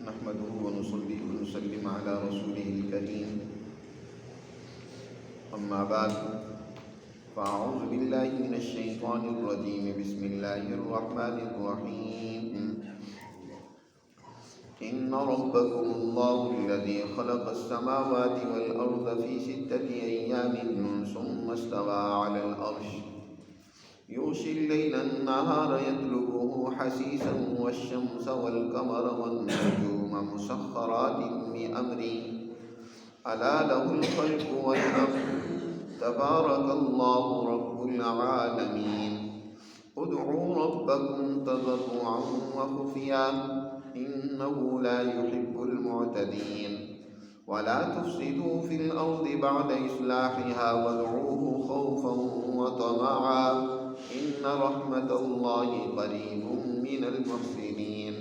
نحمده ونصلي ونسلم على رسوله الكريم أما بعد فأعوذ بالله من الشيطان الرجيم بسم الله الرحمن الرحيم إن ربكم الله الذي خلق السماوات والأرض في 6 أيام ثم استوى على العرش يغشي الليل النهار يطلبه حثيثا والشمس والقمر والنجوم مسخرات بأمره ألا له الخلق والأمر تبارك الله رب العالمين ادعوا ربكم تضرعا وخفيا إنه لا يحب المعتدين ولا تفسدوا في الأرض بعد إصلاحها وادعوه خوفا وطمعا إن رحمة الله قريب من المحسنين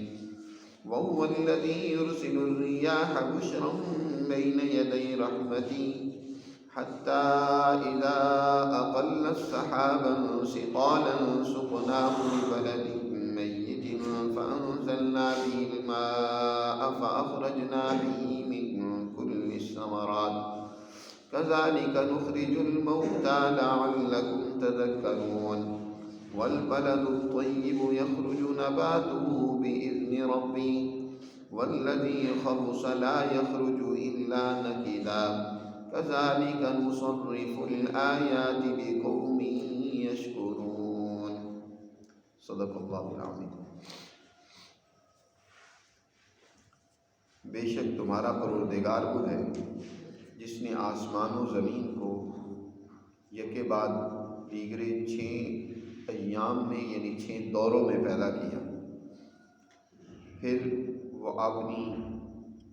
وهو الذي يرسل الرياح بشرا بين يدي رحمته حتى إذا أقلت سحابا ثقالا سقناه لبلد ميت فأنزلنا به الماء فأخرجنا به من كل الثمرات كذلك نخرج الموتى لعلكم تذكرون والبلد الطيب يخرج نباته بإذن ربه والذي خبث لا يخرج إلا نكدا كذلك نصرف الآيات لقوم يشكرون صدق اللہ العظیم۔ بے شک تمہارا پروردگار وہ ہے جس نے آسمان و زمین کو یکے بعد دیگرے 6 ایام میں یعنی 6 دوروں میں پیدا کیا، پھر وہ اپنی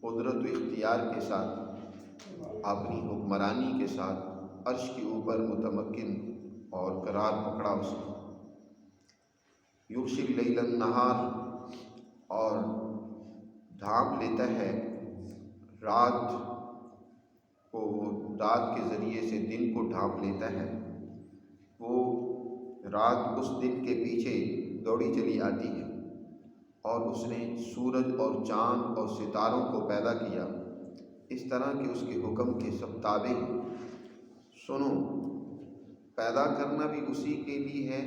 قدرت و اختیار کے ساتھ اپنی حکمرانی کے ساتھ عرش کے اوپر متمکن اور قرار پکڑا اس نے۔ یغشی اللیل النہار، اور ڈھانپ لیتا ہے رات کو، رات کے ذریعے سے دن کو ڈھانپ لیتا ہے۔ وہ رات اس دن کے پیچھے دوڑی چلی آتی ہے، اور اس نے سورج اور چاند اور ستاروں کو پیدا کیا اس طرح کہ اس کے حکم کے سب تابع ہیں۔ سنو، پیدا کرنا بھی اسی کے لیے ہے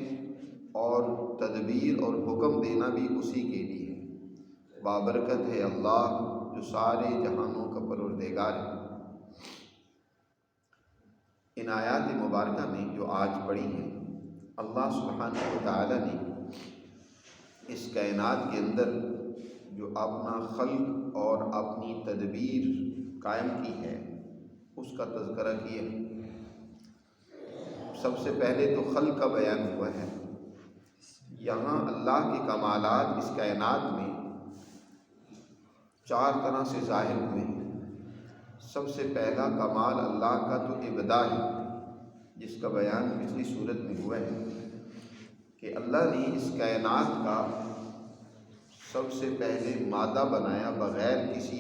اور تدبیر اور حکم دینا بھی اسی کے لیے ہے۔ بابرکت ہے اللہ جو سارے جہانوں کا پروردگار ہے۔ ان آیات مبارکہ میں جو آج پڑھی ہیں، اللہ سبحانہ و تعالی نے اس کائنات کے اندر جو اپنا خلق اور اپنی تدبیر قائم کی ہے اس کا تذکرہ کیا۔ سب سے پہلے تو خلق کا بیان ہوا ہے۔ یہاں اللہ کے کمالات اس کائنات میں 4 طرح سے ظاہر ہوئے ہیں۔ سب سے پہلا کمال اللہ کا تو ابداع ہے، جس کا بیان پچھلی صورت میں ہوا ہے کہ اللہ نے اس کائنات کا سب سے پہلے مادہ بنایا بغیر کسی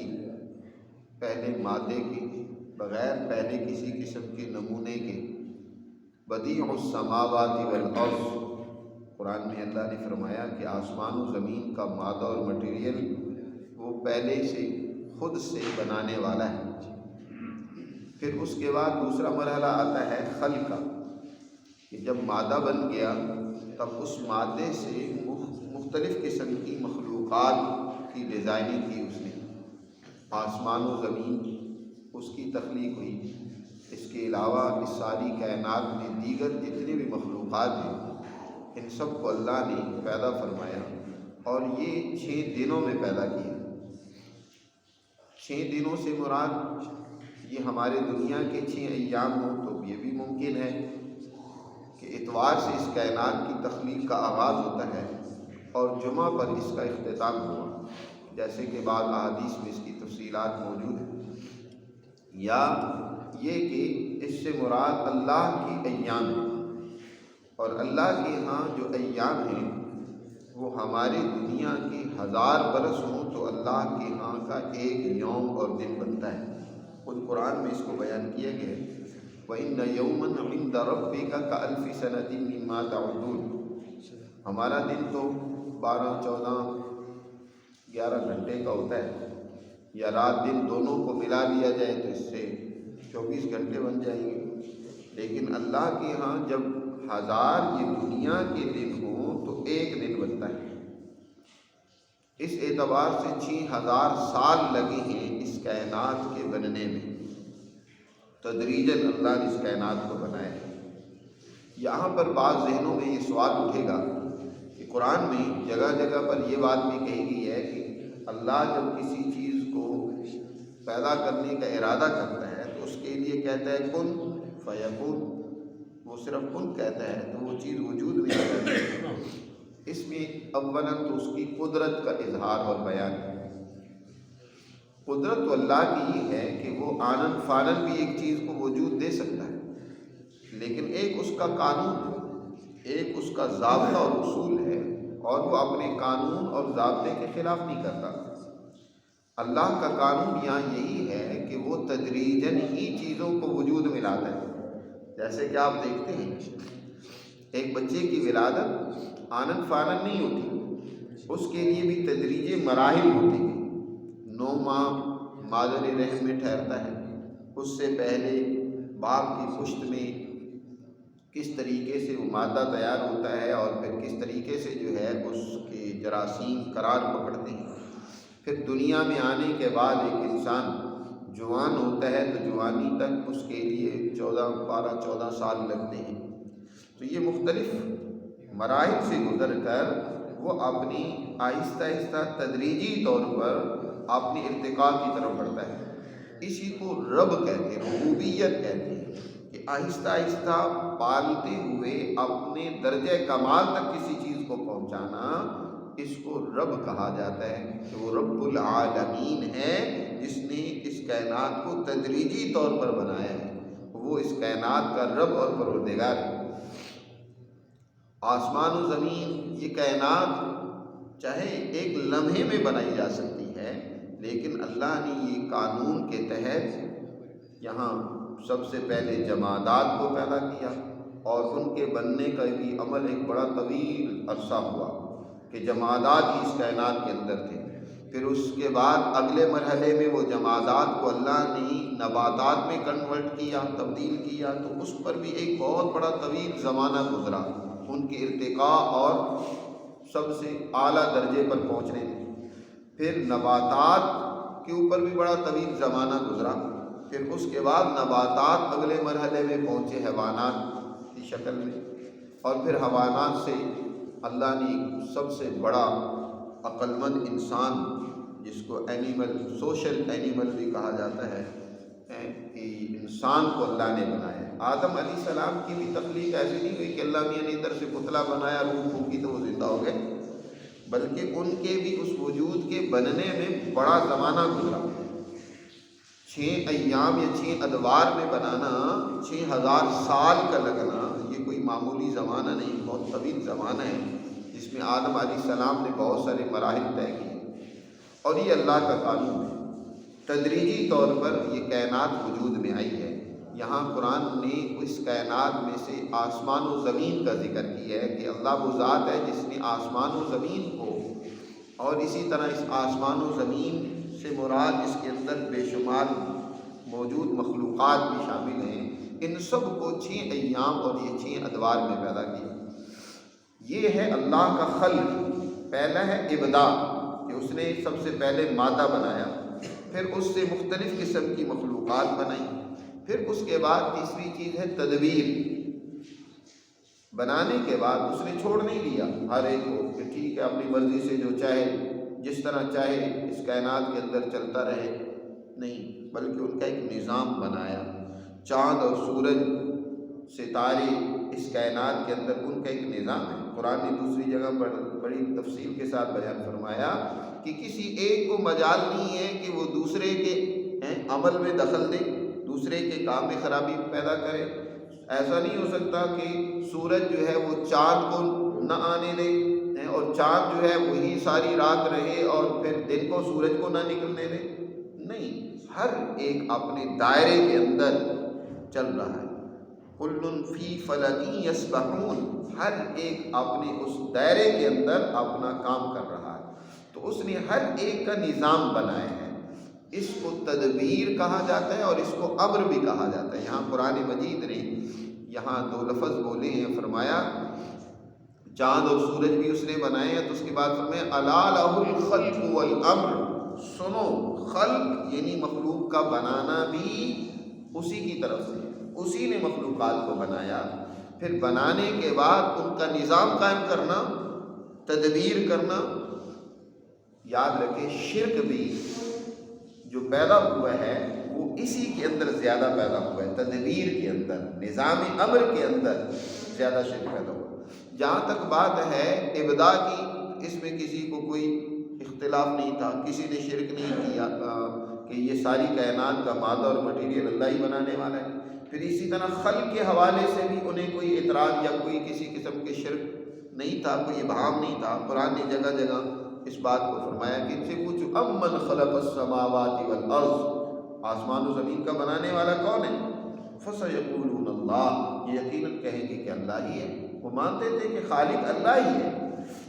پہلے مادے کے، بغیر پہلے کسی قسم کے نمونے کے۔ بدیع السماوات والارض، قرآن میں اللہ نے فرمایا کہ آسمان و زمین کا مادہ اور مٹیریل وہ پہلے سے خود سے بنانے والا ہے۔ پھر اس کے بعد دوسرا مرحلہ آتا ہے خلق کا، کہ جب مادہ بن گیا تب اس مادے سے مختلف قسم کی مخلوقات کی ڈیزائننگ کی اس نے۔ آسمان و زمین اس کی تخلیق ہوئی، اس کے علاوہ اس ساری کائنات میں دیگر جتنے بھی مخلوقات ہیں ان سب کو اللہ نے پیدا فرمایا، اور یہ 6 دنوں میں پیدا کیا۔ 6 دنوں سے مراد یہ ہمارے دنیا کے 6 ایام ہوں تو یہ بھی ممکن ہے کہ اتوار سے اس کائنات کی تخلیق کا آغاز ہوتا ہے اور جمعہ پر اس کا اختتام ہوا، جیسے کہ بعض احادیث میں اس کی تفصیلات موجود ہیں۔ یا یہ کہ اس سے مراد اللہ کی ایام ہیں، اور اللہ کے ہاں جو ایام ہیں وہ ہماری دنیا کے 1000 برس ہوں تو اللہ کے ہاں کا 1 یوم اور دن بنتا ہے۔ خود قرآن میں اس کو بیان کیا گیا ہے، وَإِنَّ يَوْمًا عِنْدَ رَبِّكَ كَأَلْفِ سَنَةٍ مِّمَّا تَعُدُّونَ۔ ہمارا دن تو 12-14 11 گھنٹے کا ہوتا ہے، یا رات دن دونوں کو ملا لیا جائے تو اس سے 24 گھنٹے بن جائیں گے۔ لیکن اللہ کے ہاں جب 1000 یہ دنیا کے دن ہوں تو ایک دن بنتا ہے۔ اس اعتبار سے 6000 سال لگے ہیں اس کائنات کے بننے میں۔ تدریجاً اللہ نے اس کائنات کو بنایا ہے۔ یہاں پر بعض ذہنوں میں یہ سوال اٹھے گا کہ قرآن میں جگہ جگہ پر یہ بات بھی کہی گئی ہے کہ اللہ جب کسی چیز کو پیدا کرنے کا ارادہ کرتا ہے تو اس کے لیے کہتا ہے کن فیکون، وہ صرف کن کہتا ہے تو وہ چیز وجود میں آ جاتی ہے۔ اس میں اولاً تو اس کی قدرت کا اظہار اور بیان ہے۔ قدرت تو اللہ کی یہ ہے کہ وہ آنن فانن بھی ایک چیز کو وجود دے سکتا ہے، لیکن ایک اس کا قانون ہے، ایک اس کا ضابطہ اور اصول ہے، اور وہ اپنے قانون اور ضابطے کے خلاف نہیں کرتا۔ اللہ کا قانون یہاں یہی ہے کہ وہ تدریجاً ہی چیزوں کو وجود میں لاتا ہے۔ جیسے کہ آپ دیکھتے ہیں ایک بچے کی ولادت آنن فانن نہیں ہوتی، اس کے لیے بھی تدریجی مراحل ہوتے ہیں۔ 9 ماہ مادر رحم میں ٹھہرتا ہے، اس سے پہلے باپ کی پشت میں کس طریقے سے وہ مادہ تیار ہوتا ہے، اور پھر کس طریقے سے جو ہے اس کے جراثیم قرار پکڑتے ہیں۔ پھر دنیا میں آنے کے بعد ایک انسان جوان ہوتا ہے تو جوانی تک اس کے لیے 12 سال لگتے ہیں۔ تو یہ مختلف مراحل سے گزر کر وہ اپنی آہستہ آہستہ تدریجی طور پر اپنی ارتقاء کی طرف بڑھتا ہے۔ اسی کو رب کہتے ہیں، ربوبیت کہتے ہیں، کہ آہستہ آہستہ پالتے ہوئے اپنے درجہ کمال تک کسی چیز کو پہنچانا، اس کو رب کہا جاتا ہے کہ وہ رب العالمین ہے جس نے اس کائنات کو تدریجی طور پر بنایا ہے۔ وہ اس کائنات کا رب اور پروردگار ہے۔ آسمان و زمین، یہ کائنات چاہے ایک لمحے میں بنائی جا سکتی ہے، لیکن اللہ نے یہ قانون کے تحت یہاں سب سے پہلے جمادات کو پیدا کیا، اور ان کے بننے کا بھی عمل ایک بڑا طویل عرصہ ہوا کہ جمادات ہی اس کائنات کے اندر تھے۔ پھر اس کے بعد اگلے مرحلے میں وہ جمادات کو اللہ نے نباتات میں کنورٹ کیا، تبدیل کیا، تو اس پر بھی ایک بہت بڑا طویل زمانہ گزرا ان کے ارتقاء اور سب سے اعلیٰ درجے پر پہنچنے میں۔ پھر نباتات کے اوپر بھی بڑا طویل زمانہ گزرا، پھر اس کے بعد نباتات اگلے مرحلے میں پہنچے حیوانات کی شکل میں، اور پھر حیوانات سے اللہ نے سب سے بڑا عقل مند انسان، جس کو سوشل اینیمل بھی کہا جاتا ہے، کہ انسان کو اللہ نے بنایا۔ آدم علیہ السلام کی بھی تخلیق ایسی نہیں ہوئی کہ اللہ میاں نے ادھر سے پتلا بنایا، روح پھونکی تو وہ زندہ ہو گئے، بلکہ ان کے بھی اس وجود کے بننے میں بڑا زمانہ گزرا۔ 6 ایام یا 6 ادوار میں بنانا، 6000 سال کا لگنا، یہ کوئی معمولی زمانہ نہیں، بہت طویل زمانہ ہے، جس میں آدم علیہ السلام نے بہت سارے مراحل طے کیے۔ اور یہ اللہ کا قانون ہے، تدریجی طور پر یہ کائنات وجود میں آئی ہے۔ یہاں قرآن نے اس کائنات میں سے آسمان و زمین کا ذکر کیا ہے کہ اللہ وہ ذات ہے جس نے آسمان و زمین کو، اور اسی طرح اس آسمان و زمین سے مراد اس کے اندر بے شمار موجود مخلوقات بھی شامل ہیں، ان سب کو 6 ایام اور یہ 6 ادوار میں پیدا کیا۔ یہ ہے اللہ کا خلق۔ پہلا ہے ابداع، کہ اس نے سب سے پہلے مادہ بنایا، پھر اس سے مختلف قسم کی مخلوقات بنائی، پھر اس کے بعد تیسری چیز ہے تدبیر۔ بنانے کے بعد اس نے چھوڑ نہیں دیا ہر ایک کو کہ ٹھیک ہے اپنی مرضی سے جو چاہے جس طرح چاہے اس کائنات کے اندر چلتا رہے، نہیں، بلکہ ان کا ایک نظام بنایا۔ چاند اور سورج، ستارے اس کائنات کے اندر ان کا ایک نظام ہے۔ قرآن نے دوسری جگہ پر بڑی تفصیل کے ساتھ بیان فرمایا کہ کسی ایک کو مجال نہیں ہے کہ وہ دوسرے کے عمل میں دخل دے، دوسرے کے کام میں خرابی پیدا کرے۔ ایسا نہیں ہو سکتا کہ سورج جو ہے وہ چاند کو نہ آنے دے، اور چاند جو ہے وہی ساری رات رہے اور پھر دن کو سورج کو نہ نکلنے دے، نہیں، ہر ایک اپنے دائرے کے اندر چل رہا ہے۔ کل فی فلک یسبحون، ہر ایک اپنے اس دائرے کے اندر اپنا کام کر رہا ہے۔ تو اس نے ہر ایک کا نظام بنایا ہے. اس کو تدبیر کہا جاتا ہے اور اس کو امر بھی کہا جاتا ہے. یہاں قرآن مجید نے یہاں دو لفظ بولے ہیں، فرمایا چاند اور سورج بھی اس نے بنائے ہیں، تو اس کے بعد فرمایا الا لہ الخلق والامر. سنو، خلق یعنی مخلوق کا بنانا بھی اسی کی طرف سے، اسی نے مخلوقات کو بنایا. پھر بنانے کے بعد ان کا نظام قائم کرنا، تدبیر کرنا. یاد رکھیں شرک بھی جو پیدا ہوا ہے وہ اسی کے اندر زیادہ پیدا ہوا ہے، تدبیر کے اندر، نظام امر کے اندر زیادہ شرک پیدا ہوا. جہاں تک بات ہے ابداع کی، اس میں کسی کو کوئی اختلاف نہیں تھا، کسی نے شرک نہیں کیا کہ یہ ساری کائنات کا مادہ اور مٹیریل اللہ ہی بنانے والا ہے. پھر اسی طرح خلق کے حوالے سے بھی انہیں کوئی اعتراض یا کوئی کسی قسم کے شرک نہیں تھا، کوئی ابہام نہیں تھا. قرآن نے جگہ جگہ اس بات کو فرمایا کہ ان سے پوچھو امن خلق السماوات والارض، آسمان و زمین کا بنانے والا کون ہے؟ فسیقولون اللہ، یہ یقیناً کہیں گے کہ اللہ ہی ہے. وہ مانتے تھے کہ خالق اللہ ہی ہے،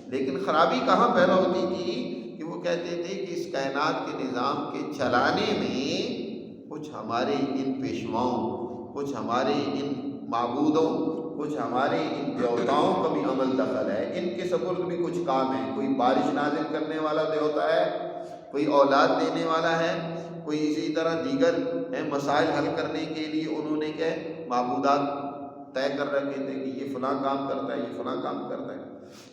لیکن خرابی کہاں پیدا ہوتی تھی کہ وہ کہتے تھے کہ اس کائنات کے نظام کے چلانے میں کچھ ہمارے ان پیشواؤں، کچھ ہمارے ان معبودوں، کچھ ہمارے ان دیوتاؤں کا بھی عمل دخل ہے، ان کے سپرد بھی کچھ کام ہے. کوئی بارش نازل کرنے والا دیوتا ہے، کوئی اولاد دینے والا ہے، کوئی اسی طرح دیگر مسائل حل کرنے کے لیے انہوں نے کیا معبودات طے کر رکھے تھے کہ یہ فلاں کام کرتا ہے، یہ فلاں کام کرتا ہے.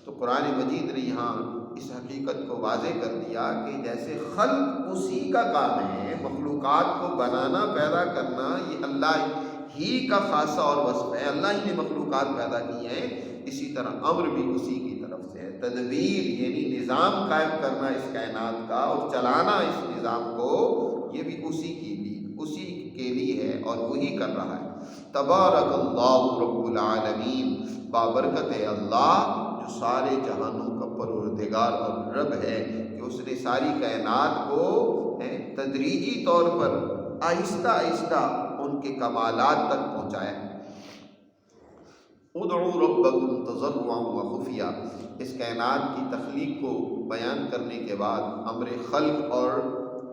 تو قرآن مجید نے یہاں اس حقیقت کو واضح کر دیا کہ جیسے خلق اسی کا کام ہے، مخلوقات کو بنانا، پیدا کرنا یہ اللہ ہی کا خاصہ اور وصف ہے، اللہ ہی نے مخلوقات پیدا کی ہیں. اسی طرح امر بھی اسی کی طرف سے ہے، تدبیر یعنی نظام قائم کرنا اس کائنات کا اور چلانا اس نظام کو، یہ بھی اسی کے لیے ہے اور وہی کر رہا ہے. تبارک اللہ رب العالمین، بابرکت ہے اللہ جو سارے جہانوں کا پروردگار اور رب ہے، کہ اس نے ساری کائنات کو تدریجی طور پر آہستہ آہستہ ان کے کمالات تک پہنچایا. ادعوا ربکم تضرعا وخفیا، اس کائنات کی تخلیق کو بیان کرنے کے بعد، امر خلق اور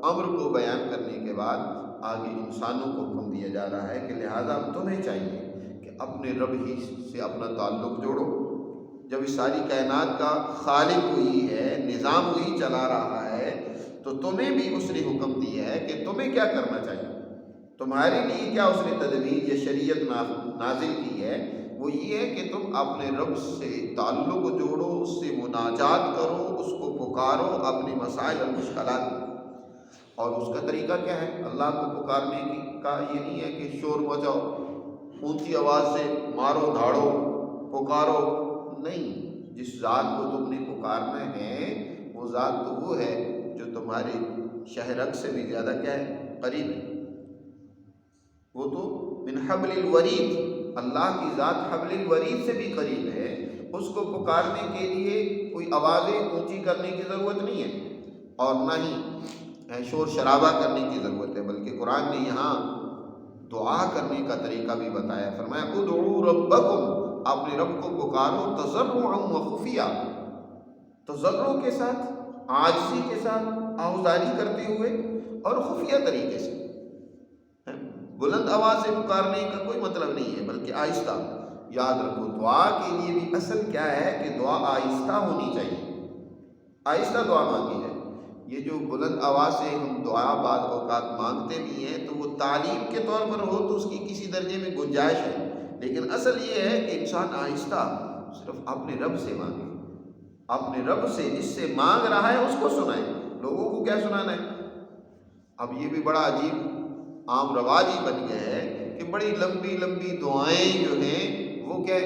امر کو بیان کرنے کے بعد آگے انسانوں کو حکم دیا جا رہا ہے کہ لہٰذا تمہیں چاہیے کہ اپنے رب ہی سے اپنا تعلق جوڑو. جب اس ساری کائنات کا خالق وہی ہے، نظام وہی چلا رہا ہے، تو تمہیں بھی اس نے حکم دیا ہے کہ تمہیں کیا کرنا چاہیے. تمہارے لیے کیا اس نے تدبیر یا شریعت نازل کی ہے، وہ یہ ہے کہ تم اپنے رب سے تعلق جوڑو، اس سے مناجات کرو، اس کو پکارو اپنے مسائل اور مشکلات. اور اس کا طریقہ کیا ہے؟ اللہ کو پکارنے کا یہ نہیں ہے کہ شور مچاؤ، اونچی آواز سے مارو دھاڑو پکارو، نہیں. جس ذات کو تم نے پکارنا ہے وہ ذات تو وہ ہے جو تمہارے شہرک سے بھی زیادہ کیا ہے؟ قریب ہے. وہ تو من حبل الورید، اللہ کی ذات حبل الورید سے بھی قریب ہے. اس کو پکارنے کے لیے کوئی آوازیں اونچی کرنے کی ضرورت نہیں ہے اور نہ ہی شور شرابہ کرنے کی ضرورت ہے، بلکہ قرآن نے یہاں دعا کرنے کا طریقہ بھی بتایا. فرمایا ادعوا ربکم، اپنے رب کو پکارو، تضرعا وخفیا، تضرع کے ساتھ، عاجزی کے ساتھ، آہوزاری کرتے ہوئے اور خفیہ طریقے سے. بلند آواز سے پکارنے کا کوئی مطلب نہیں ہے، بلکہ آہستہ. یاد رکھو دعا کے لیے بھی اصل کیا ہے کہ دعا آہستہ ہونی چاہیے، آہستہ دعا مانگی جائے. یہ جو بلند آواز سے ہم دعا بعض اوقات مانگتے بھی ہیں تو وہ تعلیم کے طور پر ہو تو اس کی کسی درجے میں گنجائش ہے، لیکن اصل یہ ہے کہ انسان آہستہ صرف اپنے رب سے مانگے، اپنے رب سے جس سے مانگ رہا ہے اس کو سنائے. لوگوں کو کیا سنانا ہے؟ اب یہ بھی بڑا عجیب عام رواج ہی بن گیا ہے کہ بڑی لمبی لمبی دعائیں جو ہیں وہ کیا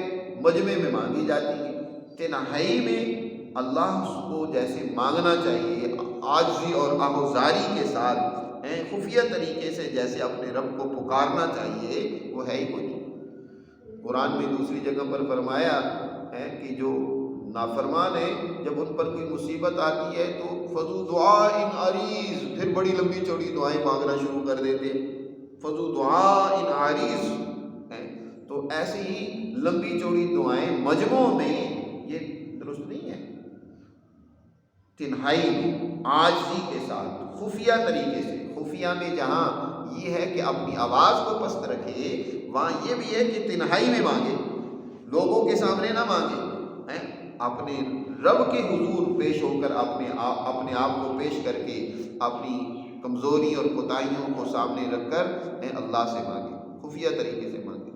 مجمع میں مانگی جاتی ہیں. تنہائی میں اللہ کو جیسے مانگنا چاہیے عاجزی اور آہوزاری کے ساتھ، خفیہ طریقے سے جیسے اپنے رب کو پکارنا چاہیے، وہ ہے ہی کوئی نہیں. قرآن میں دوسری جگہ پر فرمایا ہے کہ جو نافرمان ہیں جب ان پر کوئی مصیبت آتی ہے تو فضو دعا ان عریض، پھر بڑی لمبی چوڑی دعائیں مانگنا شروع کر دیتے. فضو دعا ان عریض، تو ایسی ہی لمبی چوڑی دعائیں مجموع میں یہ درست نہیں ہے. تنہائی میں عاجزی کے ساتھ خفیہ طریقے سے، خفیہ میں جہاں یہ ہے کہ اپنی آواز کو پست رکھے، وہاں یہ بھی ہے کہ تنہائی میں مانگے، لوگوں کے سامنے نہ مانگے، اپنے رب کے حضور پیش ہو کر اپنے آپ کو پیش کر کے اپنی کمزوری اور کوتاہیوں کو سامنے رکھ کر اللہ سے مانگے، خفیہ طریقے سے مانگے۔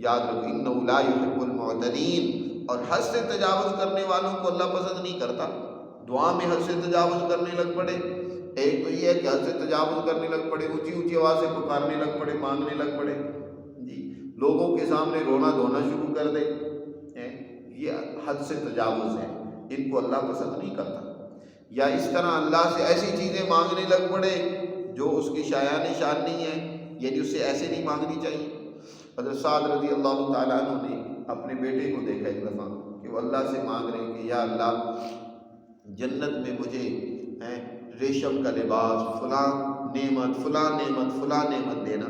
یاد رکھو انہ لا یحب المعتدین، اور حد سے تجاوز کرنے والوں کو اللہ پسند نہیں کرتا۔ دعا میں حد سے تجاوز کرنے لگ پڑے، ایک تو یہ ہے کہ حد سے تجاوز کرنے لگ پڑے، اونچی اونچی آواز سے پکارنے لگ پڑے، مانگنے لگ پڑے، جی لوگوں کے سامنے رونا دھونا شروع کر دے، یہ حد سے تجاوز ہے، ان کو اللہ پسند نہیں کرتا۔ یا اس طرح اللہ سے ایسی چیزیں مانگنے لگ پڑے جو اس کی شایان شان نہیں ہے، یعنی اس سے ایسے نہیں مانگنی چاہیے۔ حضرت سعد رضی اللہ تعالیٰ عنہ نے اپنے بیٹے کو دیکھا ایک دفعہ کہ وہ اللہ سے مانگ رہے ہیں کہ یا اللہ جنت میں مجھے ریشم کا لباس، فلاں نعمت فلاں نعمت فلاں نعمت دینا،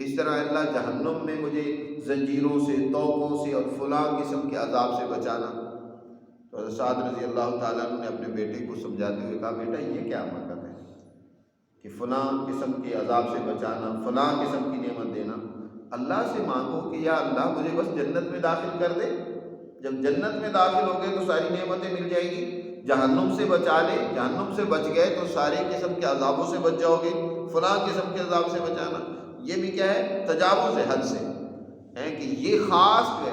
اس طرح اللہ جہنم میں مجھے زنجیروں سے، توقوں سے اور فلاں قسم کے عذاب سے بچانا۔ تو حضرت سعد رضی اللہ تعالیٰ عنہ نے اپنے بیٹے کو سمجھاتے ہوئے کہا بیٹا یہ کیا مطلب ہے کہ فلاں قسم کے عذاب سے بچانا، فلاں قسم کی نعمت دینا؟ اللہ سے مانگو کہ یا اللہ مجھے بس جنت میں داخل کر دے، جب جنت میں داخل ہو گئے تو ساری نعمتیں مل جائیں گی، جہنم سے بچا لے، جہنم سے بچ گئے تو سارے قسم کے عذابوں سے بچ جاؤ گے، فلاں قسم کے عذاب سے بچانا۔ یہ بھی کیا ہے؟ تجاوز ہے حد سے، کہ یہ خاص جو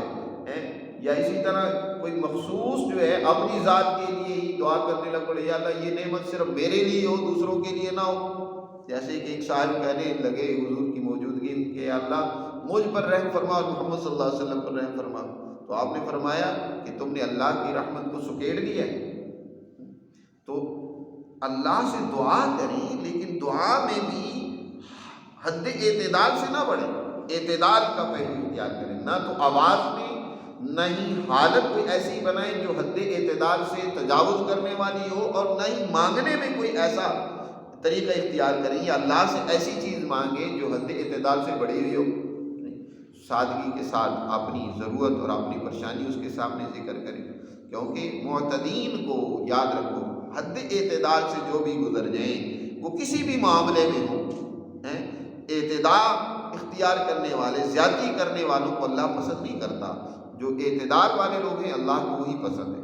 ہے، یا اسی طرح کوئی مخصوص جو ہے اپنی ذات کے لیے ہی دعا کرنے لگ پڑے، یا اللہ یہ نعمت صرف میرے لیے ہو، دوسروں کے لیے نہ ہو۔ جیسے کہ ایک صاحب کہنے لگے حضور کی موجودگی میں کہ اللہ مجھ پر رحم فرما اور محمد صلی اللہ علیہ وسلم پر رحم فرما، تو آپ نے فرمایا کہ تم نے اللہ کی رحمت کو سکیڑ دیا ہے۔ تو اللہ سے دعا کریں، لیکن دعا میں بھی حد اعتدال سے نہ بڑھیں، اعتدال کا پہلو اختیار کریں، نہ تو آواز میں، نہ ہی حالت کوئی ایسی بنائیں جو حد اعتدال سے تجاوز کرنے والی ہو، اور نہ ہی مانگنے میں کوئی ایسا طریقہ اختیار کریں یا اللہ سے ایسی چیز مانگیں جو حد اعتدال سے بڑھی ہوئی ہو۔ سادگی کے ساتھ اپنی ضرورت اور اپنی پریشانی اس کے سامنے ذکر کریں، کیونکہ معتدین کو یاد رکھو حد اعتدال سے جو بھی گزر جائیں، وہ کسی بھی معاملے میں ہوں، اعتدال اختیار کرنے والے، زیادتی کرنے والوں کو اللہ پسند نہیں کرتا، جو اعتدال والے لوگ ہیں اللہ کو وہی پسند ہے۔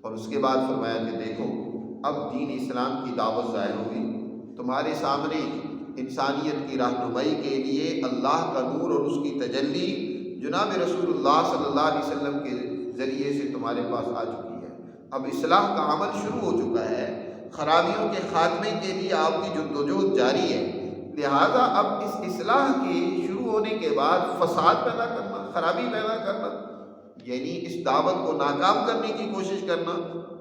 اور اس کے بعد فرمایا کہ دیکھو اب دین اسلام کی دعوت ظاہر ہوگی، تمہارے سامنے انسانیت کی رہنمائی کے لیے اللہ کا نور اور اس کی تجلی جناب رسول اللہ صلی اللہ علیہ وسلم کے ذریعے سے تمہارے پاس آ چکی ہے۔ اب اصلاح کا عمل شروع ہو چکا ہے، خرابیوں کے خاتمے کے لیے آپ کی جدوجہد جاری ہے، لہذا اب اس اصلاح کے شروع ہونے کے بعد فساد پیدا کرنا، خرابی پیدا کرنا، یعنی اس دعوت کو ناکام کرنے کی کوشش کرنا،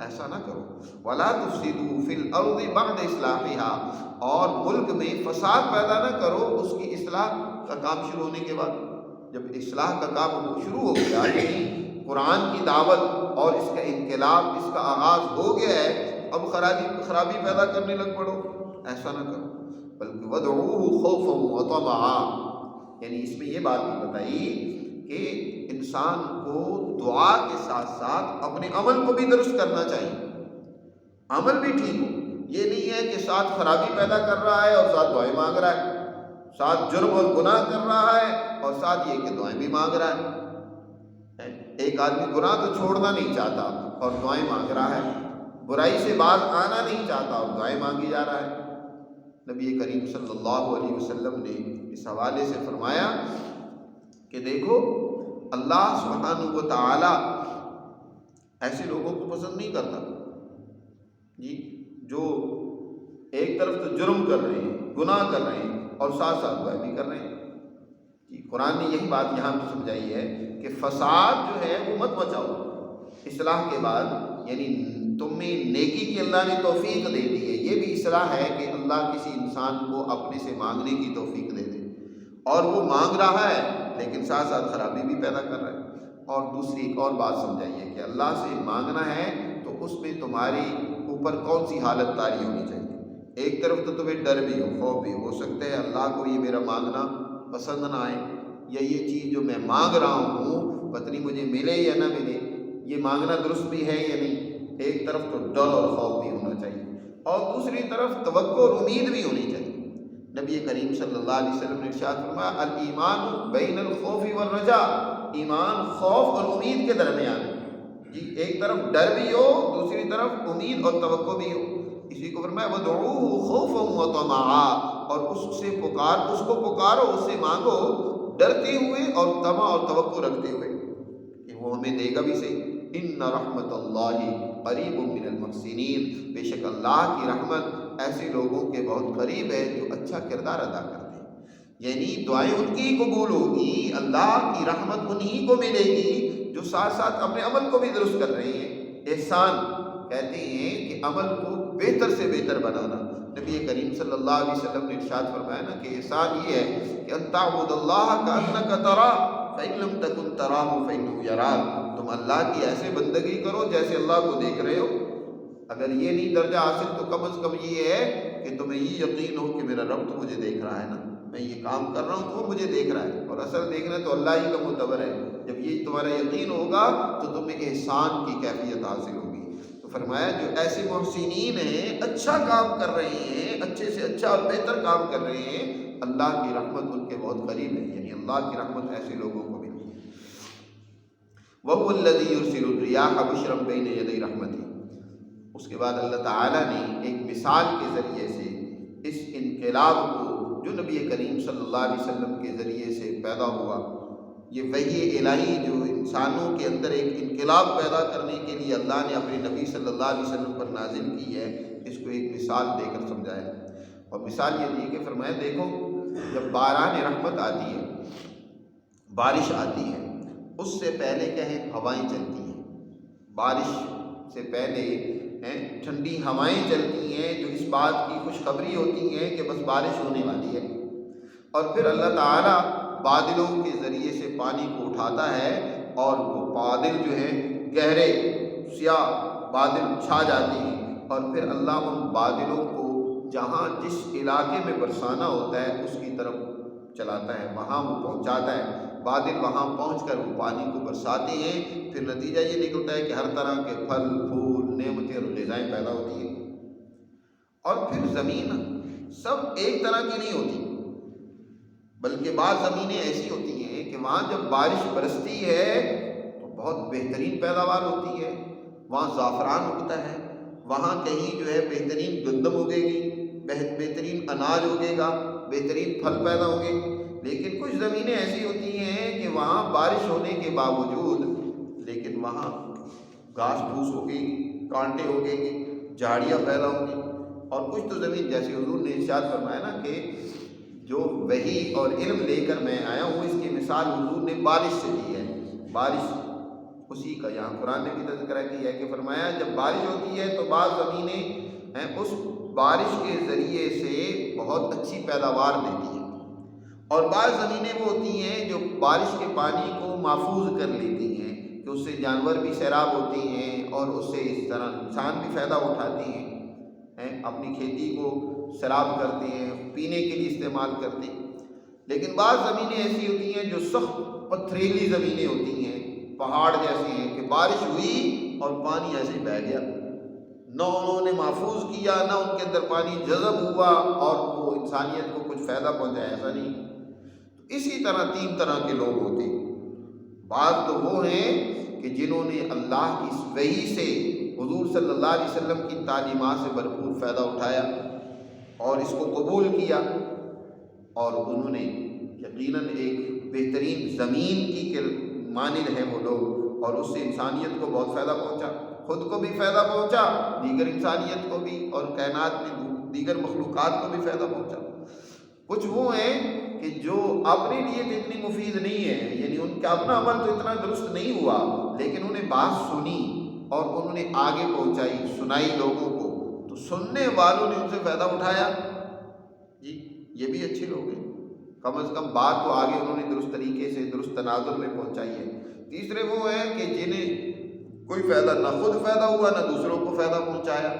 ایسا نہ کرو۔ وَلَا تُفْسِدُوا فِي الْأَرْضِ بَعْدَ إِصْلَاحِهَا، اور ملک میں فساد پیدا نہ کرو اس کی اصلاح کا کام شروع ہونے کے بعد۔ جب اصلاح کا کام شروع ہو گیا، یعنی قرآن کی دعوت اور اس کا انقلاب، اس کا آغاز ہو گیا ہے، اب خرابی پیدا کرنے لگ پڑو، ایسا نہ کرو، بلکہ وَادْعُوهُ خَوْفًا وَطَمَعًا، یعنی اس میں یہ بات بھی بتائی کہ انسان کو دعا کے ساتھ ساتھ اپنے عمل کو بھی درست کرنا چاہیے، عمل بھی ٹھیک ہو۔ یہ نہیں ہے کہ ساتھ خرابی پیدا کر رہا ہے اور ساتھ دعائیں مانگ رہا ہے، ساتھ جرم اور گناہ کر رہا ہے اور ساتھ یہ کہ دعائیں بھی مانگ رہا ہے۔ ایک آدمی گناہ تو چھوڑنا نہیں چاہتا اور دعائیں مانگ رہا ہے، برائی سے باز آنا نہیں چاہتا اور دعائیں مانگی جا رہا ہے۔ نبی کریم صلی اللہ علیہ وسلم نے اس حوالے سے فرمایا کہ دیکھو اللہ سبحانہ و تعالی ایسے لوگوں کو پسند نہیں کرتا، جی جو ایک طرف تو جرم کر رہے ہیں، گناہ کر رہے ہیں اور ساتھ ساتھ دعائیں بھی کر رہے ہیں۔ جی قرآن نے یہی بات یہاں پہ سمجھائی ہے کہ فساد جو ہے وہ مت بچاؤ اصلاح کے بعد، یعنی تم میں نیکی کی اللہ نے توفیق دے دی ہے، یہ بھی اصلاح ہے کہ اللہ کسی انسان کو اپنے سے مانگنے کی توفیق دے دے، اور وہ مانگ رہا ہے لیکن ساتھ ساتھ خرابی بھی پیدا کر رہا ہے۔ اور دوسری ایک اور بات سمجھائیے کہ اللہ سے مانگنا ہے تو اس میں تمہاری اوپر کون سی حالت طاری ہونی چاہیے۔ ایک طرف تو تمہیں ڈر بھی ہو، خوف بھی ہو سکتا ہے اللہ کو یہ میرا مانگنا پسند نہ آئے، یا یہ چیز جو میں مانگ رہا ہوں پتہ نہیں مجھے ملے یا نہ ملے، یہ مانگنا درست بھی ہے یا نہیں، ایک طرف تو ڈر اور خوف بھی ہونا چاہیے، اور دوسری طرف توقع اور امید بھی ہونی چاہیے۔ نبی کریم صلی اللہ علیہ وسلم نے ارشاد فرمایا الایمان بین الخوف والرجاء، ایمان خوف اور امید کے درمیان ہے جی، ایک طرف ڈر بھی ہو، دوسری طرف امید اور توقع بھی ہو۔ اسی کو فرمایا وَادْعُوهُ خَوْفًا وَطَمَعًا، اور اس کو پکارو، اس سے مانگو ڈرتے ہوئے اور طمع اور توقع رکھتے ہوئے کہ وہ ہمیں دے گا بھی صحیح۔ ان رحمت اللہ قریب من المحسنین، بے شک اللہ کی رحمت ایسے لوگوں کے بہت قریب ہے جو اچھا کردار ادا کرتے ہیں، یعنی دعائیں ان کی قبول ہوگی، اللہ کی رحمت انہی کو ملے گی جو ساتھ ساتھ اپنے عمل کو بھی درست کر رہے ہیں۔ احسان کہتے ہیں کہ عمل کو بہتر سے بہتر بنانا۔ نبی کریم صلی اللہ علیہ وسلم نے ارشاد فرمایا نا کہ احسان یہ ہے کہ ان تعبد اللہ کأنک تراہ فإن لم تکن تراہ فإنہ یراک، تم اللہ کی ایسے بندگی کرو جیسے اللہ کو دیکھ رہے ہو۔ اگر یہ نہیں درجہ حاصل تو کم از کم یہ ہے کہ تمہیں یہ یقین ہو کہ میرا رب تو مجھے دیکھ رہا ہے نا، میں یہ کام کر رہا ہوں تو وہ مجھے دیکھ رہا ہے، اور اصل دیکھنا تو اللہ ہی کا معتبر ہے۔ جب یہ تمہارا یقین ہوگا تو تمہیں احسان کی کیفیت حاصل ہوگی۔ تو فرمایا جو ایسے محسنین ہیں، اچھا کام کر رہے ہیں، اچھے سے اچھا اور بہتر کام کر رہے ہیں، اللہ کی رحمت ان کے بہت قریب ہے، یعنی اللہ کی رحمت ایسے لوگوں کو ملتی ہے۔ وَهُوَ الَّذِي يُرْسِلُ الرِّيَاحَ بُشْرًا بَيْنَ يَدَيْ رَحْمَتِهِ۔ اس کے بعد اللہ تعالیٰ نے ایک مثال کے ذریعے سے اس انقلاب کو جو نبی کریم صلی اللہ علیہ وسلم کے ذریعے سے پیدا ہوا، یہ وحی الہی جو انسانوں کے اندر ایک انقلاب پیدا کرنے کے لیے اللہ نے اپنے نبی صلی اللہ علیہ وسلم پر نازل کی ہے، اس کو ایک مثال دے کر سمجھایا۔ اور مثال یہ دی کہ فرمایا دیکھو جب باران رحمت آتی ہے، بارش آتی ہے، اس سے پہلے کیا ہے، ہوائیں چلتی ہیں۔ بارش سے پہلے ٹھنڈی ہوائیں چلتی ہیں جو اس بات کی خوشخبری ہوتی ہیں کہ بس بارش ہونے والی ہے، اور پھر اللہ تعالیٰ بادلوں کے ذریعے سے پانی کو اٹھاتا ہے، اور وہ بادل جو ہیں گہرے سیاہ بادل چھا جاتے ہیں، اور پھر اللہ ان بادلوں کو جہاں جس علاقے میں برسانا ہوتا ہے اس کی طرف چلاتا ہے، وہاں وہ پہنچاتا ہے۔ بادل وہاں پہنچ کر وہ پانی کو برساتے ہیں، پھر نتیجہ یہ نکلتا ہے کہ ہر طرح کے پھل پھول نعمتیں اور غذائیں پیدا ہوتی ہیں۔ اور پھر زمین سب ایک طرح کی نہیں ہوتی، بلکہ بعض زمینیں ایسی ہوتی ہیں کہ وہاں جب بارش برستی ہے تو بہت بہترین پیداوار ہوتی ہے، وہاں زعفران اگتا ہے، وہاں کہیں جو ہے بہترین گندم اگے گی، بہترین اناج اگے گا، بہترین پھل پیدا ہوں گے۔ لیکن کچھ زمینیں ایسی ہوتی ہیں کہ وہاں بارش ہونے کے باوجود لیکن وہاں گھاس پھوس ہوگی، کانٹے اگیں گے، جھاڑیاں پیدا ہوں گی۔ اور کچھ تو زمین جیسے حضور نے ارشاد فرمایا نا کہ جو وحی اور علم لے کر میں آیا ہوں، اس کی مثال حضور نے بارش سے دی ہے۔ بارش اسی کا یہاں قرآن نے بھی تذکرہ کیا ہے کہ فرمایا جب بارش ہوتی ہے تو بعض زمینیں اس بارش کے ذریعے سے بہت اچھی پیداوار دیتی ہیں، اور بعض زمینیں وہ ہوتی ہیں جو بارش کے پانی کو محفوظ کر لیتی ہیں کہ اس سے جانور بھی سیراب ہوتے ہیں، اور اس سے اس طرح انسان بھی فائدہ اٹھاتے ہیں، اپنی کھیتی کو سیراب کرتے ہیں، پینے کے لیے استعمال کرتے ہیں۔ لیکن بعض زمینیں ایسی ہوتی ہیں جو سخت پتھریلی زمینیں ہوتی ہیں، پہاڑ جیسے ہیں کہ بارش ہوئی اور پانی ایسے بہہ گیا، نہ انہوں نے محفوظ کیا، نہ ان کے اندر پانی جذب ہوا اور وہ انسانیت کو کچھ فائدہ پہنچایا، ایسا نہیں۔ تو اسی طرح تین طرح کے لوگ ہوتے ہیں۔ بعض تو وہ ہیں کہ جنہوں نے اللہ کی وحی سے، حضور صلی اللہ علیہ وسلم کی تعلیمات سے بھرپور فائدہ اٹھایا اور اس کو قبول کیا، اور انہوں نے یقیناً ایک بہترین زمین کی مانند ہیں وہ لوگ، اور اس سے انسانیت کو بہت فائدہ پہنچا، خود کو بھی فائدہ پہنچا، دیگر انسانیت کو بھی، اور کائنات میں دیگر مخلوقات کو بھی فائدہ پہنچا۔ کچھ وہ ہیں کہ جو اپنے لیے تو اتنی مفید نہیں ہے، یعنی ان کا اپنا عمل تو اتنا درست نہیں ہوا، لیکن انہوں نے بات سنی اور انہوں نے آگے پہنچائی، سنائی لوگوں کو، تو سننے والوں نے ان سے فائدہ اٹھایا جی، یہ بھی اچھے لوگ ہیں، کم از کم بات تو آگے انہوں نے درست طریقے سے درست تناظر میں پہنچائی ہے۔ تیسرے وہ ہیں کہ جنہیں کوئی فائدہ نہ خود فائدہ ہوا نہ دوسروں کو فائدہ پہنچایا،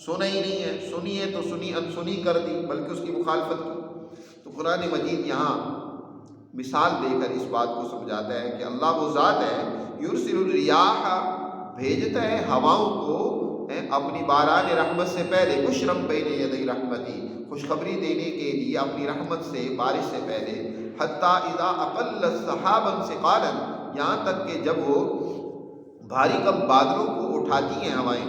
سنا ہی نہیں ہے، سنی ہے تو سنی انسنی کر دی، بلکہ اس کی مخالفت کی۔ تو قرآن مجید یہاں مثال دے کر اس بات کو سمجھاتا ہے کہ اللہ وہ ذات ہے یرسل الریاح بھیجتا ہے ہواؤں کو اپنی باران رحمت سے پہلے، بشرم بین یدی رحمتی، خوشخبری دینے کے لیے اپنی رحمت سے، بارش سے پہلے، حتیٰ اذا اقلت سحابا ثقالا، یہاں تک کہ جب وہ بھاری کم بادلوں کو اٹھاتی ہیں ہوائیں،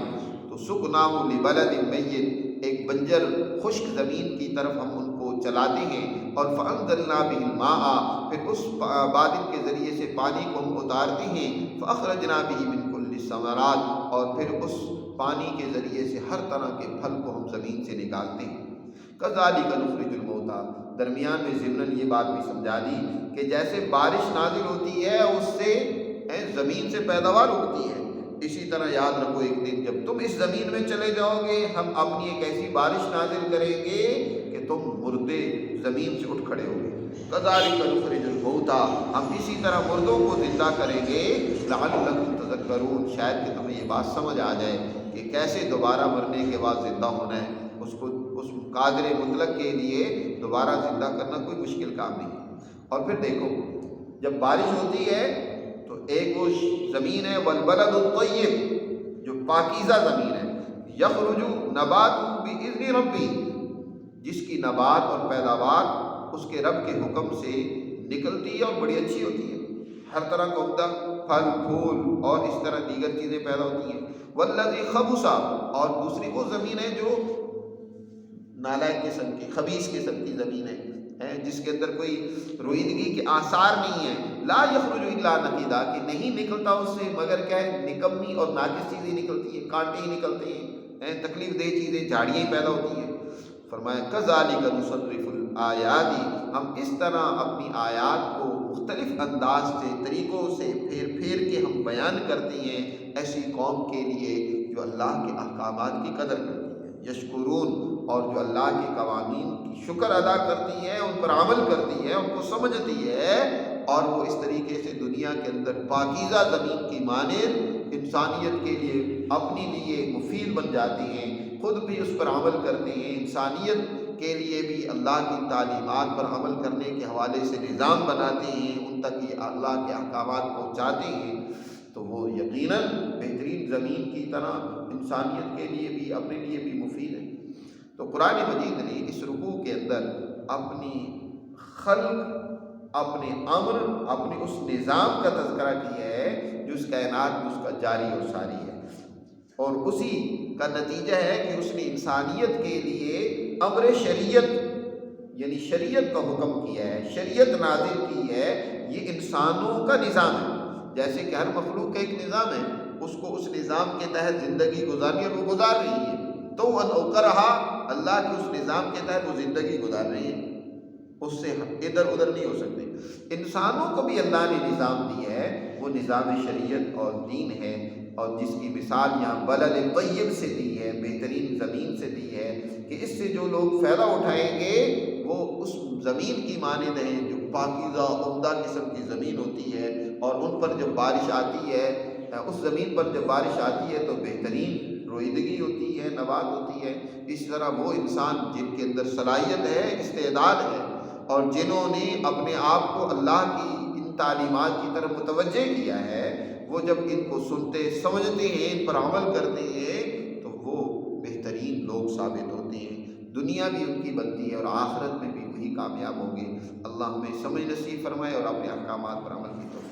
تو سقناہ لبلد میت، ایک بنجر خشک زمین کی طرف ہم ان کو چلاتے ہیں، اور فانزلنا به الماء، پھر اس بادل کے ذریعے سے پانی کو ہم اتارتے ہیں، فاخرجنا به من کل الثمرات، اور پھر اس پانی کے ذریعے سے ہر طرح کے پھل کو ہم زمین سے نکالتے ہیں۔ کذالک نخرج الموتیٰ، درمیان میں ضمن یہ بات بھی سمجھا دی کہ جیسے بارش نازل ہوتی ہے اس سے زمین سے پیداوار اگتی ہے، اسی طرح یاد رکھو ایک دن جب تم اس زمین میں چلے جاؤ گے، ہم اپنی ایک ایسی بارش نازل کریں گے کہ تم مردے زمین سے اٹھ کھڑے ہوگے۔ کذالک نخرج الموتیٰ، ہم اسی طرح مردوں کو زندہ کریں گے، لعلکم تذکرون، شاید کہ تمہیں یہ بات سمجھ آ جائے کہ کیسے دوبارہ مرنے کے بعد زندہ ہونا ہے۔ اس قادر مطلق کے لیے دوبارہ زندہ کرنا کوئی مشکل کام نہیں ہے۔ اور پھر دیکھو جب بارش ہوتی ہے تو ایک وہ زمین ہے والبلد الطیب، جو پاکیزہ زمین ہے، یخرج نبات باذن ربی، جس کی نبات اور پیداوار اس کے رب کے حکم سے نکلتی ہے اور بڑی اچھی ہوتی ہے، ہر طرح کا عمدہ پھل پھول اور اس طرح دیگر چیزیں پیدا ہوتی ہیں۔ والذی خبث، اور دوسری وہ زمین ہے جو نالائق قسم کی، خبیث قسم کی زمین ہے جس کے اندر کوئی روئیدگی کے آثار نہیں ہیں، لا یخرج الا نقیدا، کہ نہیں نکلتا اس سے مگر کیا ہے، نکمی اور ناقص چیزیں نکلتی ہیں، کانٹے ہی نکلتے ہیں، تکلیف دہ چیزیں، جھاڑیاں ہی پیدا ہوتی ہیں۔ فرمایا کذالک نصرف الآیات، ہم اس طرح اپنی آیات کو مختلف انداز سے، طریقوں سے پھیر پھیر کے ہم بیان کرتے ہیں ایسی قوم کے لیے جو اللہ کے احکامات کی قدر کرتی ہے، یشکرون، اور جو اللہ کے قوانین کی شکر ادا کرتی ہے، ان پر عمل کرتی ہے، ان کو سمجھتی ہے، اور وہ اس طریقے سے دنیا کے اندر پاکیزہ زمین کی مانند انسانیت کے لیے اپنے لیے مفید بن جاتے ہیں، خود بھی اس پر عمل کرتے ہیں، انسانیت کے لیے بھی اللہ کی تعلیمات پر عمل کرنے کے حوالے سے نظام بناتے ہیں، ان تک یہ اللہ کے احکامات پہنچاتے ہیں، تو وہ یقیناً بہترین زمین کی طرح انسانیت کے لیے بھی، اپنے لیے بھی مفید ہے۔ تو قرآن مجید نے اس رکوع کے اندر اپنی خلق، اپنے امر، اپنے اس نظام کا تذکرہ کیا ہے جو اس کائنات میں اس کا جاری اور ساری ہے، اور اسی کا نتیجہ ہے کہ اس نے انسانیت کے لیے امر شریعت، یعنی شریعت کا حکم کیا ہے، شریعت نازل کی ہے۔ یہ انسانوں کا نظام ہے، جیسے کہ ہر مخلوق کا ایک نظام ہے، اس کو اس نظام کے تحت زندگی گزارنی ہے اور وہ گزار رہی ہے، تو وہ کرہا اللہ کے اس نظام کے تحت وہ زندگی گزار رہی ہے، اس سے ادھر ادھر نہیں ہو سکتے۔ انسانوں کو بھی اللہ نے نظام دیا ہے، وہ نظام شریعت اور دین ہے، اور جس کی مثال یہاں بلد طیب سے دی ہے، بہترین زمین سے دی ہے، کہ اس سے جو لوگ فائدہ اٹھائیں گے وہ اس زمین کی مانند ہیں جو پاکیزہ عمدہ قسم کی زمین ہوتی ہے، اور ان پر جب بارش آتی ہے، اس زمین پر جب بارش آتی ہے تو بہترین روئیدگی ہوتی ہے، نبات ہوتی ہے۔ اس طرح وہ انسان جن کے اندر صلاحیت ہے، استعداد ہے، اور جنہوں نے اپنے آپ کو اللہ کی ان تعلیمات کی طرف متوجہ کیا ہے، وہ جب ان کو سنتے سمجھتے ہیں، ان پر عمل کرتے ہیں، تو وہ بہترین لوگ ثابت ہوتے ہیں، دنیا بھی ان کی بنتی ہے اور آخرت میں بھی وہی کامیاب ہوں گے۔ اللہ ہمیں سمجھ نصیب فرمائے اور اپنے احکامات پر عمل کی توفیق